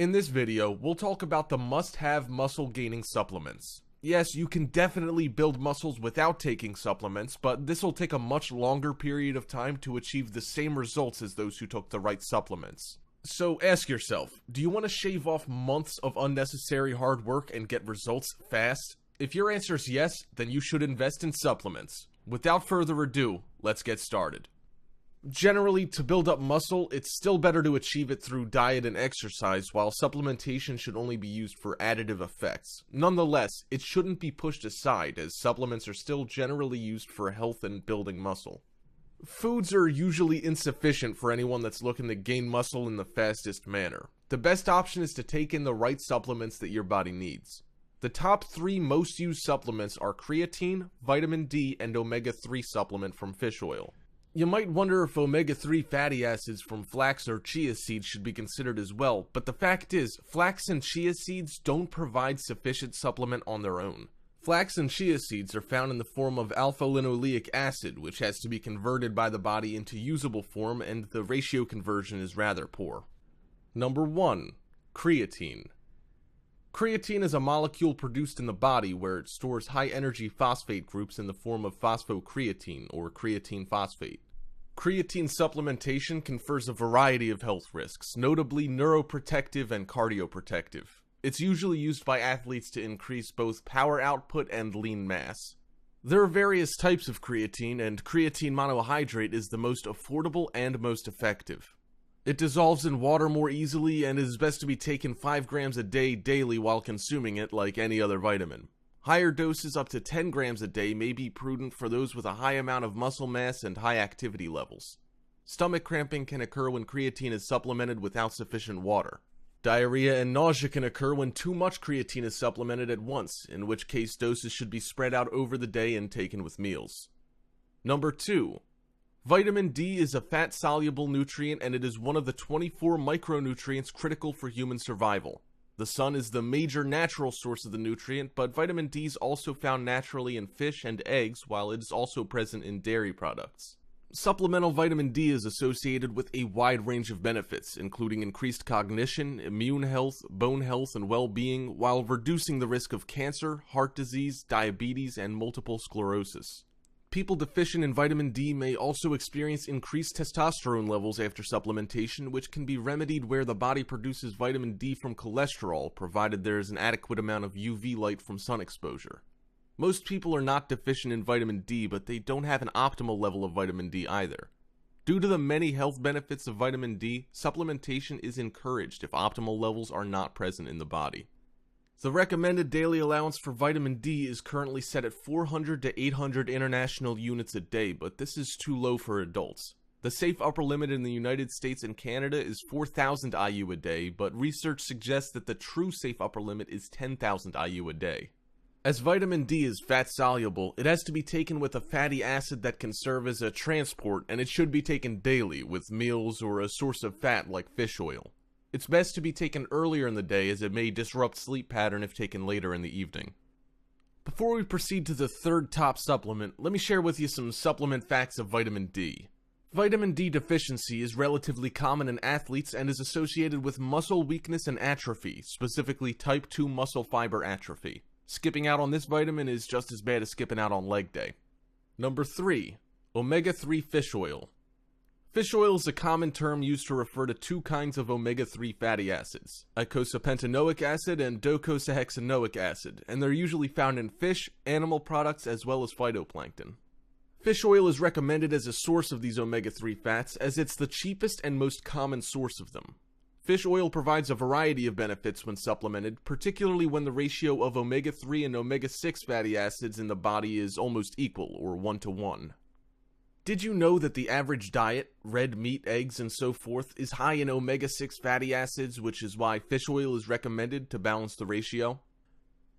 In this video, we'll talk about the must-have muscle-gaining supplements. Yes, you can definitely build muscles without taking supplements, but this will take a much longer period of time to achieve the same results as those who took the right supplements. So ask yourself, do you want to shave off months of unnecessary hard work and get results fast? If your answer is yes, then you should invest in supplements. Without further ado, let's get started. Generally, to build up muscle, it's still better to achieve it through diet and exercise, while supplementation should only be used for additive effects. Nonetheless, it shouldn't be pushed aside, as supplements are still generally used for health and building muscle. Foods are usually insufficient for anyone that's looking to gain muscle in the fastest manner. The best option is to take in the right supplements that your body needs. The top 3 most used supplements are creatine, vitamin D, and omega-3 supplement from fish oil. You might wonder if omega-3 fatty acids from flax or chia seeds should be considered as well, but the fact is, flax and chia seeds don't provide sufficient supplement on their own. Flax and chia seeds are found in the form of alpha-linoleic acid, which has to be converted by the body into usable form, and the ratio conversion is rather poor. Number 1. Creatine. Creatine is a molecule produced in the body where it stores high-energy phosphate groups in the form of phosphocreatine, or creatine phosphate. Creatine supplementation confers a variety of health risks, notably neuroprotective and cardioprotective. It's usually used by athletes to increase both power output and lean mass. There are various types of creatine, and creatine monohydrate is the most affordable and most effective. It dissolves in water more easily and is best to be taken 5 grams a day daily while consuming it like any other vitamin. Higher doses up to 10 grams a day may be prudent for those with a high amount of muscle mass and high activity levels. Stomach cramping can occur when creatine is supplemented without sufficient water. Diarrhea and nausea can occur when too much creatine is supplemented at once, in which case doses should be spread out over the day and taken with meals. Number 2. Vitamin D is a fat-soluble nutrient, and it is one of the 24 micronutrients critical for human survival. The sun is the major natural source of the nutrient, but vitamin D is also found naturally in fish and eggs, while it is also present in dairy products. Supplemental vitamin D is associated with a wide range of benefits, including increased cognition, immune health, bone health, and well-being, while reducing the risk of cancer, heart disease, diabetes, and multiple sclerosis. People deficient in vitamin D may also experience increased testosterone levels after supplementation, which can be remedied where the body produces vitamin D from cholesterol, provided there is an adequate amount of UV light from sun exposure. Most people are not deficient in vitamin D, but they don't have an optimal level of vitamin D either. Due to the many health benefits of vitamin D, supplementation is encouraged if optimal levels are not present in the body. The recommended daily allowance for vitamin D is currently set at 400 to 800 international units a day, but this is too low for adults. The safe upper limit in the United States and Canada is 4,000 IU a day, but research suggests that the true safe upper limit is 10,000 IU a day. As vitamin D is fat-soluble, it has to be taken with a fatty acid that can serve as a transport, and it should be taken daily with meals or a source of fat like fish oil. It's best to be taken earlier in the day, as it may disrupt sleep pattern if taken later in the evening. Before we proceed to the third top supplement, let me share with you some supplement facts of vitamin D. Vitamin D deficiency is relatively common in athletes and is associated with muscle weakness and atrophy, specifically type 2 muscle fiber atrophy. Skipping out on this vitamin is just as bad as skipping out on leg day. Number 3. Omega-3 fish oil. Fish oil is a common term used to refer to 2 kinds of omega-3 fatty acids, eicosapentaenoic acid and docosahexaenoic acid, and they're usually found in fish, animal products, as well as phytoplankton. Fish oil is recommended as a source of these omega-3 fats, as it's the cheapest and most common source of them. Fish oil provides a variety of benefits when supplemented, particularly when the ratio of omega-3 and omega-6 fatty acids in the body is almost equal, or 1-to-1. Did you know that the average diet, red meat, eggs, and so forth, is high in omega-6 fatty acids, which is why fish oil is recommended to balance the ratio?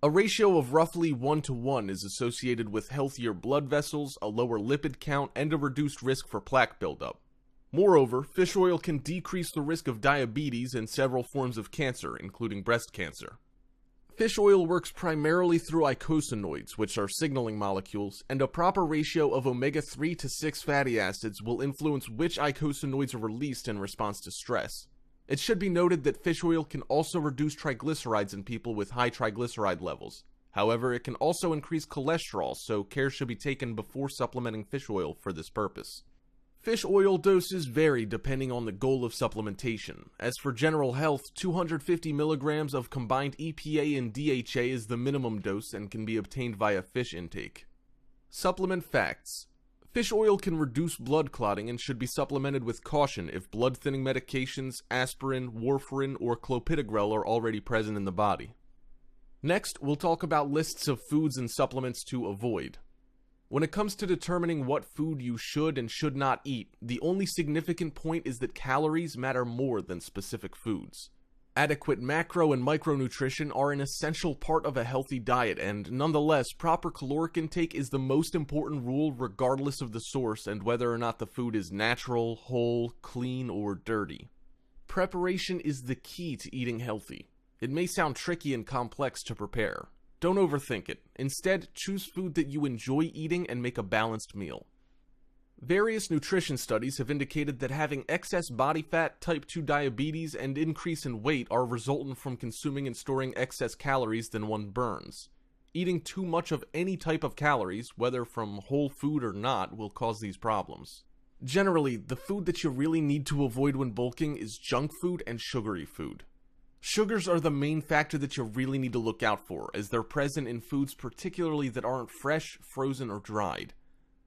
A ratio of roughly 1-to-1 is associated with healthier blood vessels, a lower lipid count, and a reduced risk for plaque buildup. Moreover, fish oil can decrease the risk of diabetes and several forms of cancer, including breast cancer. Fish oil works primarily through eicosanoids, which are signaling molecules, and a proper ratio of omega-3 to 6 fatty acids will influence which eicosanoids are released in response to stress. It should be noted that fish oil can also reduce triglycerides in people with high triglyceride levels. However, it can also increase cholesterol, so care should be taken before supplementing fish oil for this purpose. Fish oil doses vary depending on the goal of supplementation. As for general health, 250 milligrams of combined EPA and DHA is the minimum dose and can be obtained via fish intake. Supplement facts. Fish oil can reduce blood clotting and should be supplemented with caution if blood-thinning medications, aspirin, warfarin, or clopidogrel are already present in the body. Next, we'll talk about lists of foods and supplements to avoid. When it comes to determining what food you should and should not eat, the only significant point is that calories matter more than specific foods. Adequate macro and micronutrition are an essential part of a healthy diet, and nonetheless, proper caloric intake is the most important rule regardless of the source and whether or not the food is natural, whole, clean, or dirty. Preparation is the key to eating healthy. It may sound tricky and complex to prepare. Don't overthink it. Instead, choose food that you enjoy eating and make a balanced meal. Various nutrition studies have indicated that having excess body fat, type 2 diabetes, and increase in weight are resultant from consuming and storing excess calories than one burns. Eating too much of any type of calories, whether from whole food or not, will cause these problems. Generally, the food that you really need to avoid when bulking is junk food and sugary food. Sugars are the main factor that you really need to look out for, as they're present in foods particularly that aren't fresh, frozen, or dried.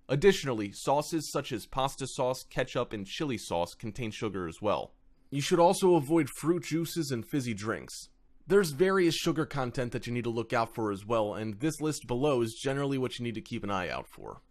Additionally, sauces such as pasta sauce, ketchup, and chili sauce contain sugar as well. You should also avoid fruit juices and fizzy drinks. There's various sugar content that you need to look out for as well, and this list below is generally what you need to keep an eye out for.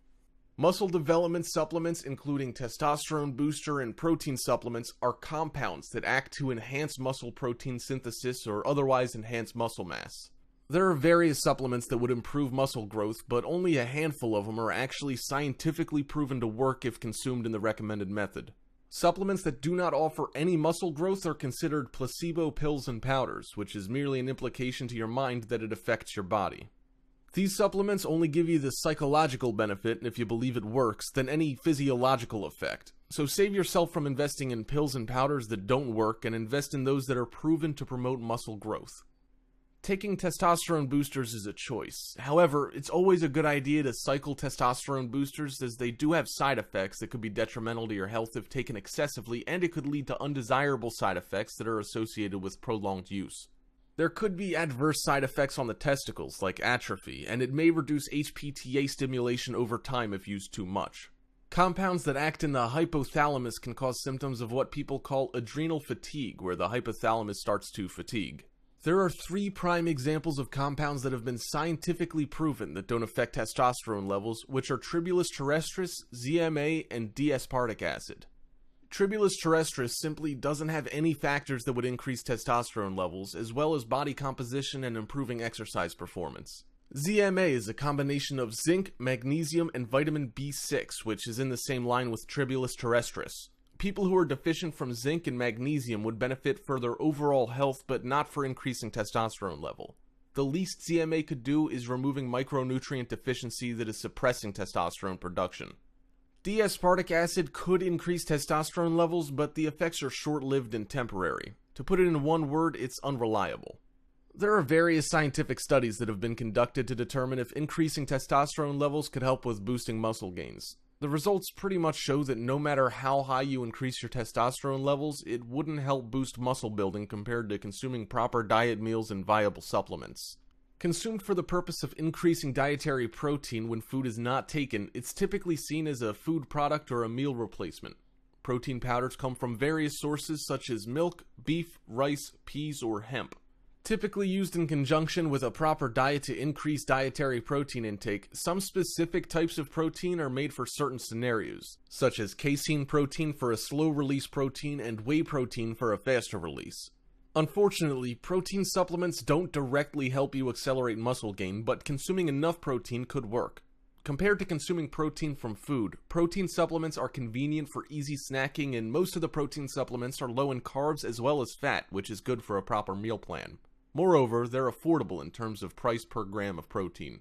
Muscle development supplements, including testosterone booster and protein supplements, are compounds that act to enhance muscle protein synthesis or otherwise enhance muscle mass. There are various supplements that would improve muscle growth, but only a handful of them are actually scientifically proven to work if consumed in the recommended method. Supplements that do not offer any muscle growth are considered placebo pills and powders, which is merely an implication to your mind that it affects your body. These supplements only give you the psychological benefit, if you believe it works, than any physiological effect. So save yourself from investing in pills and powders that don't work and invest in those that are proven to promote muscle growth. Taking testosterone boosters is a choice. However, it's always a good idea to cycle testosterone boosters, as they do have side effects that could be detrimental to your health if taken excessively, and it could lead to undesirable side effects that are associated with prolonged use. There could be adverse side effects on the testicles, like atrophy, and it may reduce HPTA stimulation over time if used too much. Compounds that act in the hypothalamus can cause symptoms of what people call adrenal fatigue, where the hypothalamus starts to fatigue. There are 3 prime examples of compounds that have been scientifically proven that don't affect testosterone levels, which are Tribulus terrestris, ZMA, and D-aspartic acid. Tribulus terrestris simply doesn't have any factors that would increase testosterone levels, as well as body composition and improving exercise performance. ZMA is a combination of zinc, magnesium, and vitamin B6, which is in the same line with Tribulus terrestris. People who are deficient from zinc and magnesium would benefit for their overall health, but not for increasing testosterone level. The least ZMA could do is removing micronutrient deficiency that is suppressing testosterone production. D-aspartic acid could increase testosterone levels, but the effects are short-lived and temporary. To put it in one word, it's unreliable. There are various scientific studies that have been conducted to determine if increasing testosterone levels could help with boosting muscle gains. The results pretty much show that no matter how high you increase your testosterone levels, it wouldn't help boost muscle building compared to consuming proper diet meals and viable supplements. Consumed for the purpose of increasing dietary protein when food is not taken, it's typically seen as a food product or a meal replacement. Protein powders come from various sources such as milk, beef, rice, peas, or hemp. Typically used in conjunction with a proper diet to increase dietary protein intake, some specific types of protein are made for certain scenarios, such as casein protein for a slow-release protein and whey protein for a faster release. Unfortunately, protein supplements don't directly help you accelerate muscle gain, but consuming enough protein could work. Compared to consuming protein from food, protein supplements are convenient for easy snacking, and most of the protein supplements are low in carbs as well as fat, which is good for a proper meal plan. Moreover, they're affordable in terms of price per gram of protein.